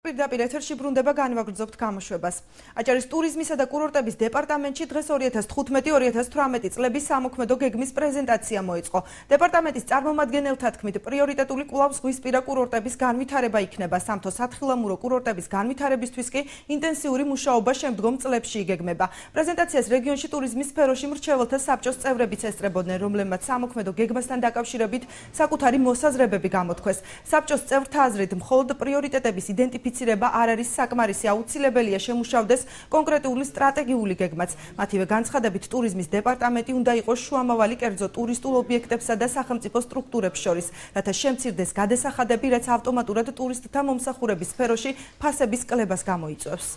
პირდაპირ ეთერში ბრუნდება განვაგრძობთ გამოშვებას. აჭარის ტურიზმისა და კურორტების დეპარტამენტში დღეს 2015-2018 წლების სამოქმედო გეგმის პრეზენტაცია მოიწყო. დეპარტამენტის წარმომადგენელთა თქმით, პრიორიტეტული კვლავ ზღვისპირა კურორტების განვითარება იქნება, სამთო სათხილამურო კურორტების განვითარებისთვის კი ინტენსიური მუშაობა შემდგომ წლებში იგეგმება. პრეზენტაციას რეგიონში ტურიზმის სფეროში მრჩეველთა საბჭოს წევრებიც ესწრებოდნენ, რომლებმაც სამოქმედო გეგმასთან დაკავშირებით საკუთარი მოსაზრებები გამოთქვეს. საბჭოს წევრთა აზრით, მხოლოდ პრიორიტეტების იდენტიფიცირება არ არის საკმარისი, აუცილებელია შემუშავდეს კონკრეტული სტრატეგიული გეგმაც. მათივე განცხადებით, ტურიზმის დეპარტამენტი უნდა იყოს შუამავალი კერძო ტურისტულ ობიექტებსა და სახელმწიფო სტრუქტურებს შორის, რათა შემცირდეს გადასახადები, რაც ავტომატურად ტურისტთა მომსახურების სფეროში ფასების კლებას გამოიწვევს.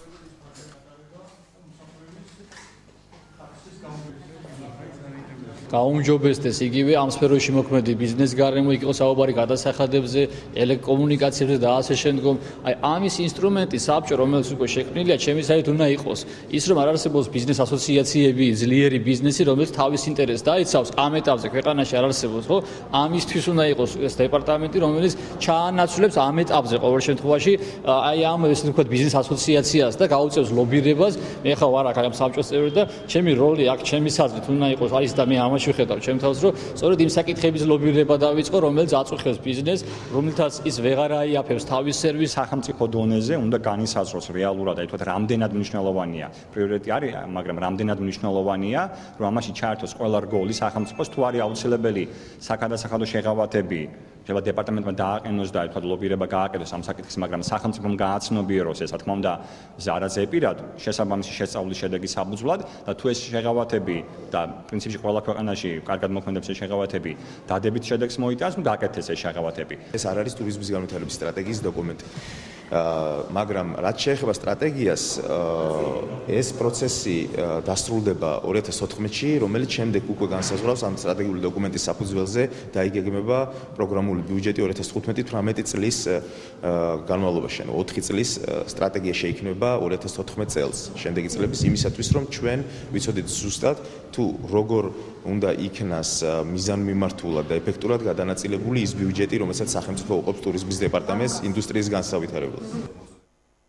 გაუმჯობესდეს იგივე ამ სფეროში მოქმედი ბიზნეს გარემო, იქ იყოს საუბარი გადასახადებზე, ტელეკომუნიკაციებზე და ასე შემდგომ. აი ამის ინსტრუმენტი საბჭო, რომელიც უკვე შექმნილია, ჩემი საით უნდა იყოს ის, რომ არ არსებობს ბიზნეს ასოციაციები, ძლიერი ბიზნესი, რომელიც თავის ინტერესს დაიცავს, ამ ეტაპზე ქვეყანაში არ არსებობს, ხო? ამისთვის უნდა იყოს ეს დეპარტამენტი, რომელიც ჩაანაცვლებს ამ ეტაპზე ყოველ შემთხვევაში აი ამ ესე ვთქვათ ბიზნეს ასოციაციას და გაუწევს ლობირებას. მე ხა ვარ აქ ამ საბჭოს წევრი და ჩემი როლი აქ ჩემი საზრით უნდა იყოს არის და მე ამაში ვხედავ ჩემ თავს, რომ სწორედ იმ საკითხების ლობირება დავიწყო, რომელიც აწუხებს ბიზნესს, რომლითაც ის ვეღარ აიაფებს თავის სერვისს. სახელმწიფო დონეზე უნდა განისაზღვროს რეალურად, აი თქვათ, რამდენად მნიშვნელოვანია. პრიორიტეტი არის, მაგრამ რამდენად მნიშვნელოვანია, რომ ამაში ჩაერთოს ყველა რგოლი სახელმწიფოს, თუ არის აუცილებელი საკადასახადო შეღავათები. შეიძლება დეპარტამენტმა დააყენოს და თქვათ ლობირება გააკეთოს ამ საკითხის, მაგრამ სახელმწიფომ გააცნობიეროს ეს, რა თქმა უნდა, ზარაძეპირად შესაბამისი შესწავლის შედეგი საფუძვლად და თუ ეს შეღავათები და პრინციპში ყველა ქვეყანაში კარგად მოქმედებს ეს შეღავათები დადებით შედეგს მოიტანს, გააკეთეს ეს შეღავათები. ეს არ არის ტურიზმის განვითარების სტრატეგიის დოკუმენტი. მაგრამ რაც შეეხება სტრატეგიას, ეს პროცესი დასრულდება 2014-ში, რომელიც შემდეგ უკვე განსაზღვრავს ამ სტრატეგიული დოკუმენტის საფუძველზე დაიგეგმება პროგრამული ბიუჯეტი 2015-18 წლის განმავლობაში. 4 წლის სტრატეგია შეიქმნება 2014 წელს, შემდეგი წლების იმისათვის, რომ ჩვენ ვიცოდით ზუსტად თუ როგორ უნდა იქნას მიზანმიმართულად და ეფექტურად გადანაწილებული ის ბიუჯეტი, რომელსაც სახელმწიფო უყოფს ტურიზმის დეპარტამენტს ინდუსტრიის განსავითარებლად.